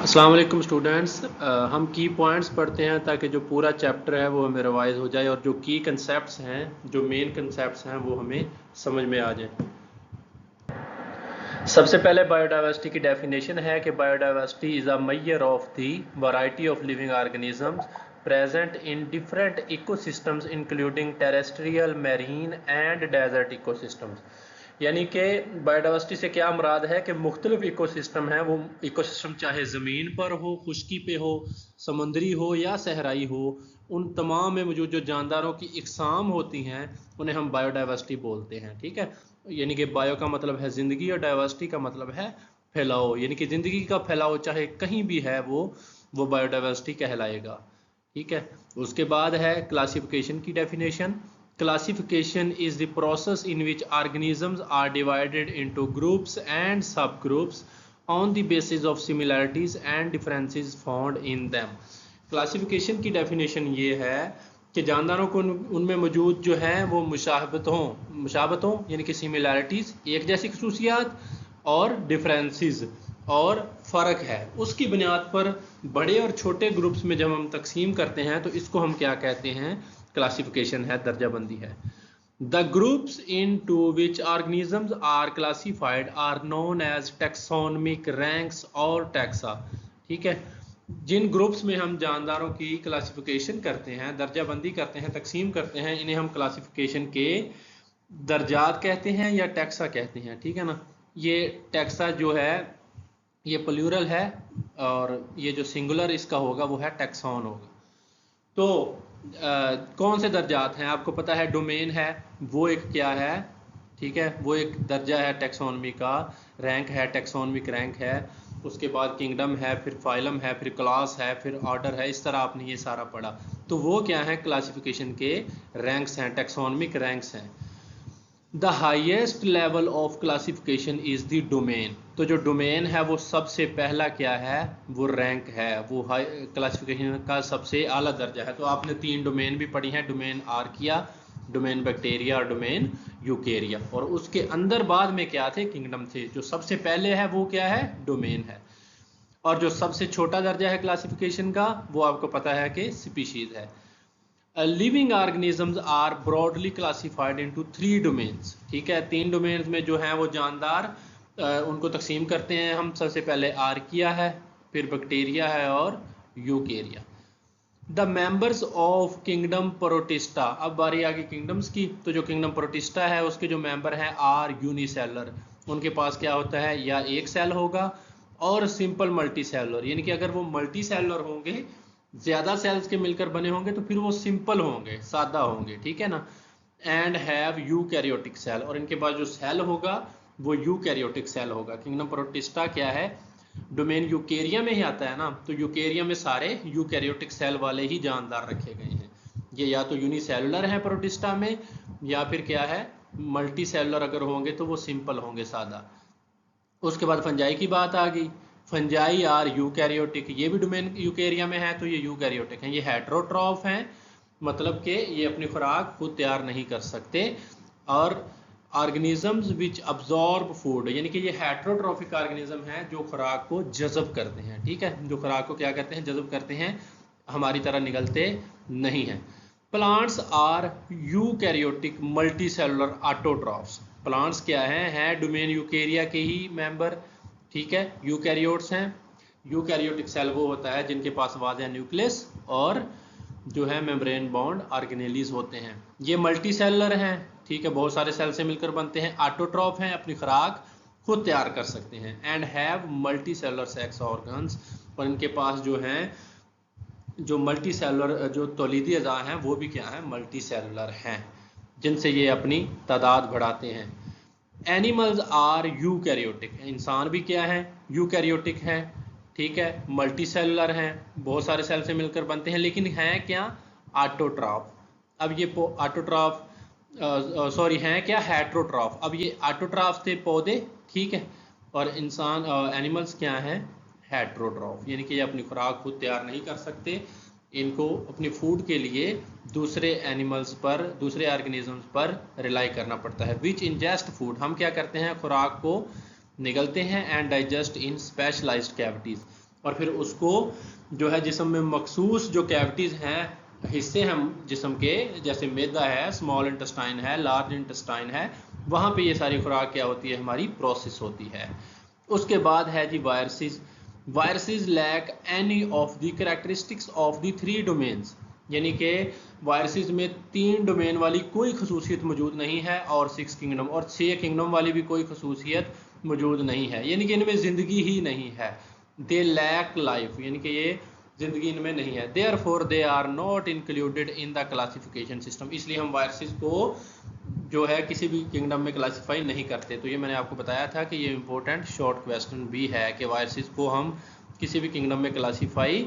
अस्सलाम वालेकुम स्टूडेंट्स। हम की पॉइंट्स पढ़ते हैं ताकि जो पूरा चैप्टर है वो हमें रिवाइज हो जाए और जो की कंसेप्ट्स हैं, जो मेन कंसेप्ट्स हैं वो हमें समझ में आ जाए। सबसे पहले बायोडाइवर्सिटी की डेफिनेशन है कि biodiversity is a measure of the variety of living organisms present in different ecosystems including terrestrial, marine and desert ecosystems. यानी कि बायोडाइवर्सिटी से क्या मुराद है कि मुख्तलिफ इकोसिस्टम हैं, वो इकोसिस्टम चाहे ज़मीन पर हो, खुश्की पे हो, समुद्री हो या सहराई हो, उन तमाम में मौजूद जो जानदारों की इकसाम होती हैं उन्हें हम बायोडाइवर्सिटी बोलते हैं। ठीक है, यानी कि बायो का मतलब है ज़िंदगी और डाइवर्सिटी का मतलब है फैलाव, यानी कि ज़िंदगी का फैलाव चाहे कहीं भी है वो बायोडाइवर्सिटी कहलाएगा। ठीक है, उसके बाद है क्लासिफिकेशन की definition. Classification is the process in which organisms are divided into groups and subgroups on the basis of similarities and differences found in them. Classification की डेफिनेशन ये है कि जानदारों को उनमें मौजूद जो है वो मुशाबतों यानी कि सिमिलैरिटीज़, एक जैसी खसूसियात और डिफरेंसेस और फ़र्क है, उसकी बुनियाद पर बड़े और छोटे ग्रुप्स में जब हम तकसीम करते हैं तो इसको हम क्या कहते हैं, क्लासिफिकेशन है, दर्जाबंदी है। The groups into which organisms are classified are known as taxonomic ranks और टैक्सा। ठीक है, जिन ग्रुप्स में हम जानदारों की क्लासिफिकेशन करते हैं, दर्जाबंदी करते हैं, तकसीम करते हैं, इन्हें हम क्लासिफिकेशन के दर्जात कहते हैं या टैक्सा कहते हैं। ठीक है ना, ये टैक्सा जो है ये प्लूरल है और ये जो सिंगुलर इसका होगा वो है टैक्सॉन होगा। तो कौन से दर्जात हैं आपको पता है, डोमेन है वो एक क्या है, ठीक है, वो एक दर्जा है टैक्सोनमी का, रैंक है टैक्सोनमिक रैंक है, उसके बाद किंगडम है, फिर फाइलम है, फिर क्लास है, फिर ऑर्डर है। इस तरह आपने ये सारा पढ़ा, तो वो क्या है, क्लासिफिकेशन के रैंक्स हैं, टैक्सोनमिक रैंक्स हैं। The highest level of classification is the domain. तो जो डोमेन है वो सबसे पहला क्या है, वो रैंक है, वो हाई क्लासिफिकेशन का सबसे आला दर्जा है। तो आपने 3 डोमेन भी पढ़ी हैं, डोमेन आर्किया, डोमेन बैक्टीरिया और डोमेन यूकेरिया, और उसके अंदर बाद में क्या थे, किंगडम थे। जो सबसे पहले है वो क्या है, डोमेन है, और जो सबसे छोटा दर्जा है क्लासिफिकेशन का वो आपको पता है कि स्पीशीज है। Living organisms are broadly classified into 3 domains. ठीक है, 3 डोमेन्स में जो हैं वो जानदार उनको तकसीम करते हैं हम। सबसे पहले आर्किया है, फिर बैक्टीरिया है और Eukarya. The members of kingdom protista. अब बारी आ गई किंगडम्स की, तो जो किंगडम प्रोटिस्टा है उसके जो मेंबर हैं आर यूनिसेलर। उनके पास क्या होता है, या एक सेल होगा और सिंपल मल्टी सेलुलर, यानी कि अगर वो मल्टी सेलुलर होंगे, ज़्यादा सेल्स के मिलकर बने होंगे, तो फिर वो सिंपल होंगे, सादा होंगे। ठीक है ना, एंड हैव यूकैरियोटिक सेल, और इनके पास जो सेल होगा वो यूकैरियोटिक सेल होगा। किंगडम प्रोटिस्टा क्या है, डोमेन यूकेरिया में ही आता है ना, तो यूकेरिया में सारे यूकैरियोटिक सेल वाले ही जानदार रखे गए हैं। ये या तो यूनिसेलुलर है प्रोटिस्टा में, या फिर क्या है, मल्टी सेलुलर अगर होंगे तो वो सिंपल होंगे, सादा। उसके बाद फंजाई की बात आ गई। फंजाई आर यूकैरियोटिक, ये भी डोमेन यूकेरिया में है, तो ये यूकैरियोटिक हैं। ये हेट्रोट्रॉफ हैं, मतलब कि ये अपनी खुराक खुद तैयार नहीं कर सकते। और ऑर्गेनिजम्स विच अब्जॉर्ब फूड, यानी कि ये हेट्रोट्रॉफिक ऑर्गेनिज्म हैं जो खुराक को जज़ब करते हैं। ठीक है, जो खुराक को क्या करते हैं, जज़ब करते हैं, हमारी तरह निगलते नहीं हैं। Plants are eukaryotic multi cellular autotrophs. Plants क्या हैं डोमेन यूकेरिया के ही मेंबर। ठीक है, यूकैरियोट्स हैं। यूकैरियोटिक सेल वो होता है जिनके पास वाज़ेह न्यूक्लियस और जो है मेम्ब्रेन बाउंड ऑर्गेनेलीज होते हैं। ये मल्टी सेलुलर हैं, ठीक है, बहुत सारे सेल से मिलकर बनते हैं। ऑटोट्रॉफ हैं, अपनी खुराक खुद तैयार कर सकते हैं। And have multi cellular sex organs, और इनके पास जो हैं जो मल्टी सेलुलर जो तौलीदी अज़ा हैं वो भी क्या हैं, मल्टी सेलुलर हैं, जिनसे ये अपनी तादाद बढ़ाते हैं। एनिमल्स आर यूकैरियोटिक, इंसान भी क्या है, यूकैरियोटिक हैं। ठीक है, मल्टी सेलुलर हैं, बहुत सारे सेल से मिलकर बनते हैं, लेकिन हैं क्या, ऑटोट्रॉफ। अब ये ऑटोट्रॉफ सॉरी हैं क्या, हेट्रोट्रॉफ। अब ये ऑटोट्रॉफ थे पौधे, ठीक है, और इंसान एनिमल्स क्या हैं, हेट्रोट्रॉफ, यानी कि ये अपनी खुराक खुद तैयार नहीं कर सकते। इनको अपनी फूड के लिए दूसरे एनिमल्स पर, दूसरे ऑर्गेनिजम्स पर रिलाई करना पड़ता है। विच इंजेस्ट फूड, हम क्या करते हैं, खुराक को निगलते हैं, and digest in specialised cavities, और फिर उसको जो है जिस्म में मखसूस जो कैविटीज़ हैं, हिस्से हैं जिस्म के, जैसे मैदा है, स्मॉल इंटेस्टाइन है, लार्ज इंटेस्टाइन है, वहाँ पे ये सारी खुराक क्या होती है, हमारी प्रोसेस होती है। उसके बाद है G viruses. Viruses lack any of the characteristics of the 3 domains, यानी कि वायरसेस में 3 डोमेन वाली कोई खसूसियत मौजूद नहीं है, और 6 किंगडम और 6 किंगडम वाली भी कोई खसूसियत मौजूद नहीं है, यानी कि इनमें ज़िंदगी ही नहीं है। दे लैक लाइफ, यानी कि ये ज़िंदगी इनमें नहीं है। Therefore they are not included in the classification system, इसलिए हम वायरसेस को जो है किसी भी किंगडम में क्लासीफाई नहीं करते। तो ये मैंने आपको बताया था कि ये इंपॉर्टेंट शॉर्ट क्वेश्चन भी है कि वायरसेस को हम किसी भी किंगडम में क्लासीफाई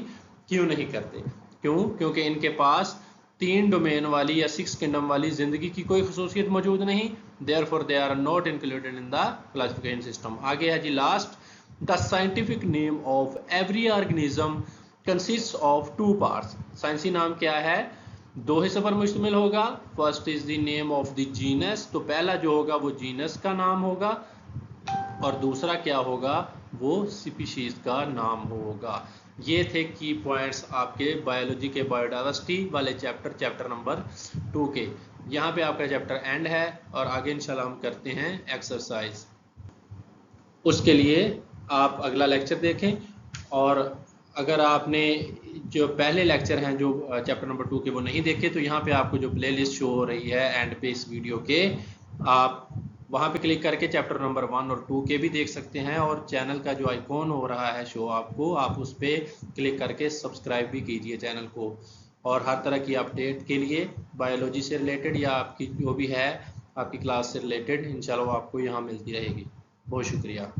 क्यों नहीं करते। क्यों? क्योंकि इनके पास 3 डोमेन वाली या 6 किंगडम वाली ज़िंदगी की कोई खसूसियत मौजूद नहीं। Therefore they are not included in the classification system. आगे है G last, the scientific name of every organism consist of 2 parts. साइंसी नाम क्या है? 2 हिस्सों पर मुश्तमिल होगा। First is the name of the genus, तो पहला जो होगा वो जीनस का नाम होगा, और दूसरा क्या होगा, वो स्पीशीज का नाम होगा। ये थे की पॉइंट्स आपके बायोलॉजी के बायोडाइवर्सिटी वाले चैप्टर नंबर 2 के। यहाँ पे आपका चैप्टर एंड है, और आगे इंशाल्लाह हम करते हैं एक्सरसाइज। उसके लिए आप अगला लेक्चर देखें, और अगर आपने जो पहले लेक्चर हैं जो चैप्टर नंबर 2 के वो नहीं देखे, तो यहाँ पे आपको जो प्लेलिस्ट शो हो रही है एंड पे इस वीडियो के, आप वहाँ पे क्लिक करके चैप्टर नंबर 1 और 2 के भी देख सकते हैं। और चैनल का जो आइकॉन हो रहा है शो आपको, आप उस पर क्लिक करके सब्सक्राइब भी कीजिए चैनल को। और हर तरह की अपडेट के लिए बायोलॉजी से रिलेटेड या आपकी जो भी है आपकी क्लास से रिलेटेड, इंशाल्लाह आपको यहाँ मिलती रहेगी। बहुत शुक्रिया।